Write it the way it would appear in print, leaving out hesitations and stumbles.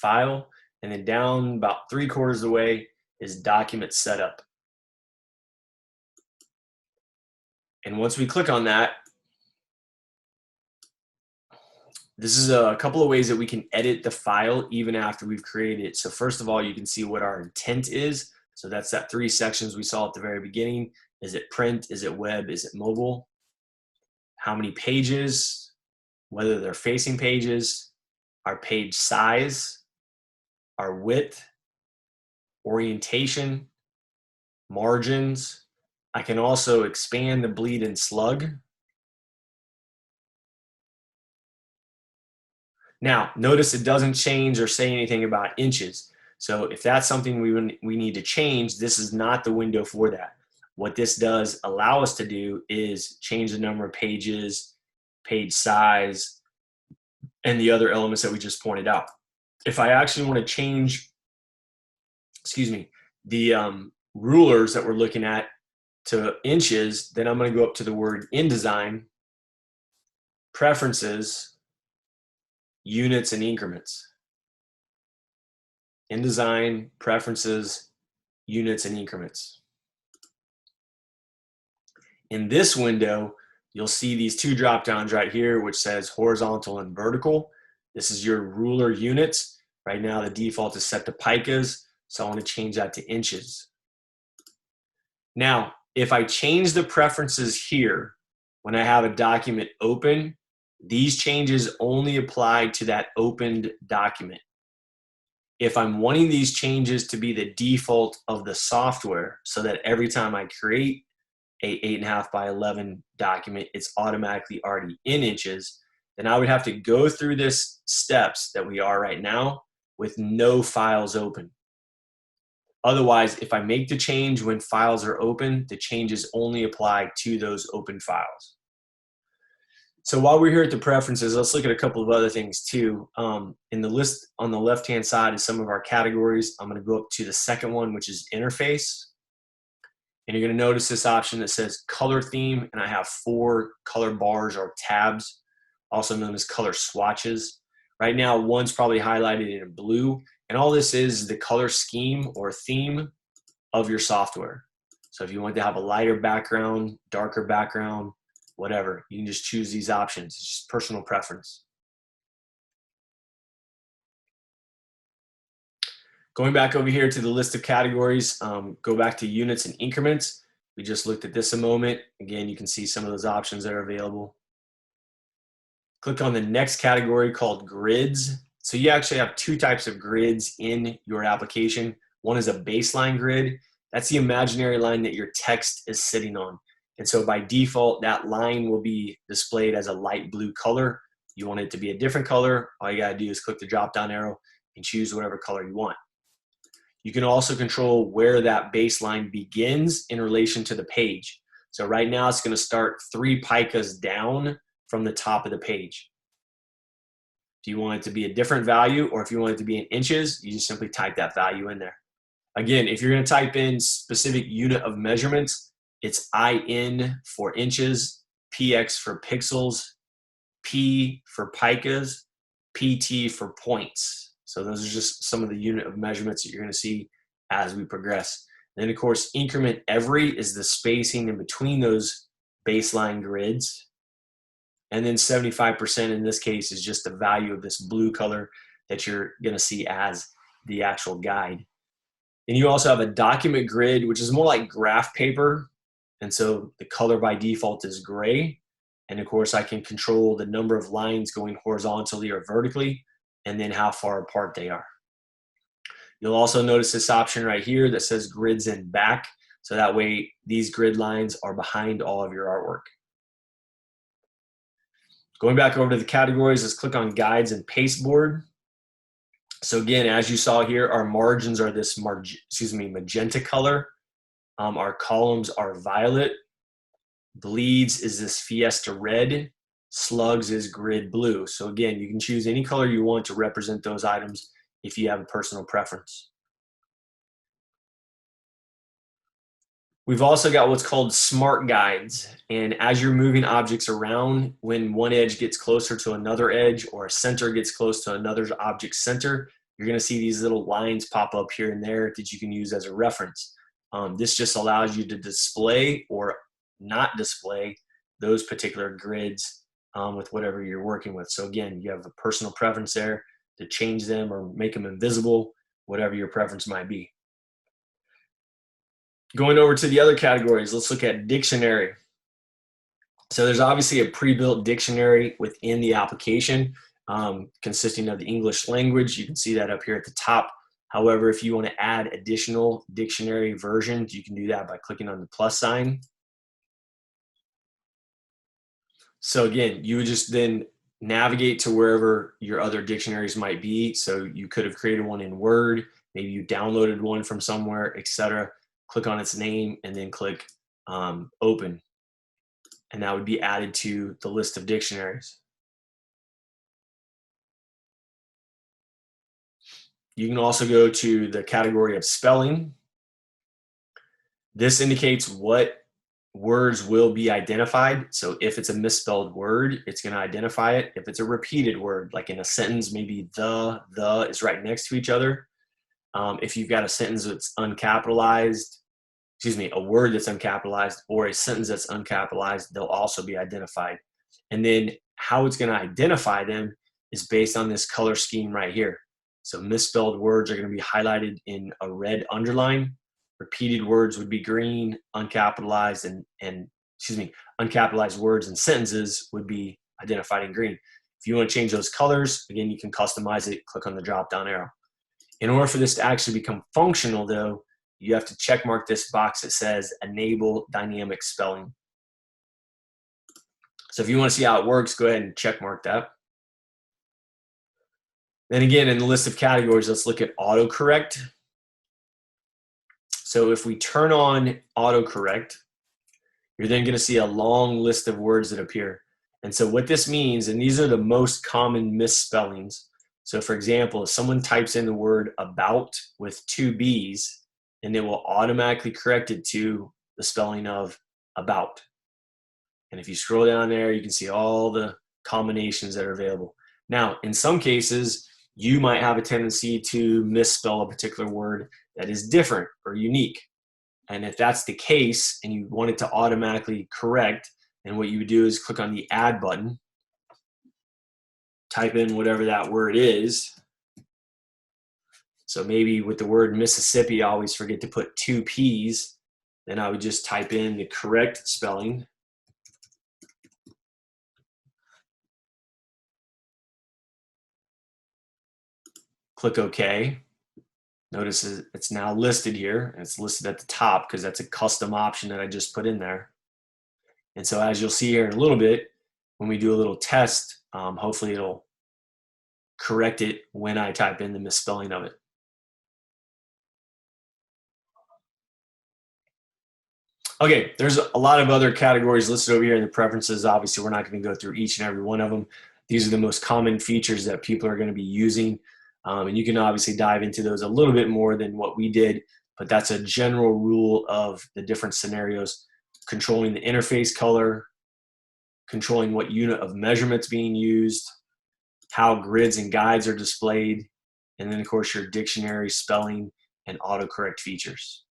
File, and then down about 3/4 of the way is Document Setup. And once we click on that, this is a couple of ways that we can edit the file even after we've created it. So first of all, you can see what our intent is. So that's that 3 sections we saw at the very beginning. Is it print? Is it web? Is it mobile? How many pages? Whether they're facing pages, our page size, our width, orientation, margins. I can also expand the bleed and slug. Now, notice it doesn't change or say anything about inches. So if that's something we need to change, this is not the window for that. What this does allow us to do is change the number of pages, page size, and the other elements that we just pointed out. If I actually want to change, the rulers that we're looking at to inches, then I'm going to go up to the word InDesign, Preferences, Units and Increments. InDesign, Preferences, Units and Increments. In this window, you'll see these 2 drop downs right here, which says horizontal and vertical. This is your ruler units. Right now, the default is set to picas, so I want to change that to inches. Now, if I change the preferences here, when I have a document open, these changes only apply to that opened document. If I'm wanting these changes to be the default of the software, so that every time I create a 8.5 by 11 document, it's automatically already in inches, then I would have to go through this steps that we are right now with no files open. Otherwise, if I make the change when files are open, the changes only apply to those open files. So while we're here at the preferences, let's look at a couple of other things too. In the list on the left-hand side is some of our categories. I'm going to go up to the second one, which is interface. And you're going to notice this option that says color theme, and I have 4 color bars or tabs, also known as color swatches. Right now, one's probably highlighted in blue, and all this is the color scheme or theme of your software. So if you want to have a lighter background, darker background, whatever, you can just choose these options. It's just personal preference. Going back over here to the list of categories, go back to units and increments. We just looked at this a moment. Again, you can see some of those options that are available. Click on the next category called grids. So you actually have 2 types of grids in your application. One is a baseline grid. That's the imaginary line that your text is sitting on. And so by default, that line will be displayed as a light blue color. You want it to be a different color, all you gotta do is click the drop-down arrow and choose whatever color you want. You can also control where that baseline begins in relation to the page. So right now it's gonna start 3 picas down from the top of the page. If you want it to be a different value, or if you want it to be in inches, you just simply type that value in there. Again, if you're gonna type in specific unit of measurements, it's IN for inches, PX for pixels, P for picas, PT for points. So those are just some of the unit of measurements that you're gonna see as we progress. And then of course, increment every is the spacing in between those baseline grids. And then 75% in this case is just the value of this blue color that you're gonna see as the actual guide. And you also have a document grid, which is more like graph paper. And so the color by default is gray. And of course I can control the number of lines going horizontally or vertically, and then how far apart they are. You'll also notice this option right here that says grids in back. So that way these grid lines are behind all of your artwork. Going back over to the categories, let's click on guides and pasteboard. So again, as you saw here, our margins are this magenta color. Our columns are violet. Bleeds is this Fiesta red. Slugs is grid blue. So again, you can choose any color you want to represent those items if you have a personal preference. We've also got what's called smart guides. And as you're moving objects around, when one edge gets closer to another edge or a center gets close to another object center, you're going to see these little lines pop up here and there that you can use as a reference. This just allows you to display or not display those particular grids with whatever you're working with. So again, you have a personal preference there to change them or make them invisible, whatever your preference might be. Going over to the other categories, let's look at dictionary. So there's obviously a pre-built dictionary within the application consisting of the English language. You can see that up here at the top. However, if you want to add additional dictionary versions, you can do that by clicking on the plus sign. So again, you would just then navigate to wherever your other dictionaries might be. So you could have created one in Word, maybe you downloaded one from somewhere, etc. Click on its name and then click open. And that would be added to the list of dictionaries. You can also go to the category of spelling. This indicates what words will be identified. So if it's a misspelled word, it's going to identify it. If it's a repeated word, like in a sentence, maybe the is right next to each other. If you've got a sentence that's uncapitalized, a word that's uncapitalized or a sentence that's uncapitalized, they'll also be identified. And then how it's going to identify them is based on this color scheme right here. So misspelled words are going to be highlighted in a red underline. Repeated words would be green, uncapitalized uncapitalized words and sentences would be identified in green. If you want to change those colors, again, you can customize it, click on the drop down arrow. In order for this to actually become functional though, you have to check mark this box that says enable dynamic spelling. So if you want to see how it works, go ahead and check mark that. Then again, in the list of categories, let's look at autocorrect. So if we turn on autocorrect, you're then going to see a long list of words that appear. And so what this means, and these are the most common misspellings. So for example, if someone types in the word about with 2 B's, and it will automatically correct it to the spelling of about. And if you scroll down there, you can see all the combinations that are available. Now, in some cases, you might have a tendency to misspell a particular word that is different or unique. And if that's the case and you want it to automatically correct, then what you would do is click on the add button, type in whatever that word is. So maybe with the word Mississippi, I always forget to put 2 P's. Then I would just type in the correct spelling. Click OK. Notice it's now listed here. And it's listed at the top because that's a custom option that I just put in there. And so as you'll see here in a little bit, when we do a little test, hopefully it'll correct it when I type in the misspelling of it. Okay, there's a lot of other categories listed over here in the preferences. Obviously, we're not going to go through each and every one of them. These are the most common features that people are going to be using. And you can obviously dive into those a little bit more than what we did, but that's a general rule of the different scenarios. Controlling the interface color, controlling what unit of measurement's being used, how grids and guides are displayed, and then of course your dictionary, spelling, and autocorrect features.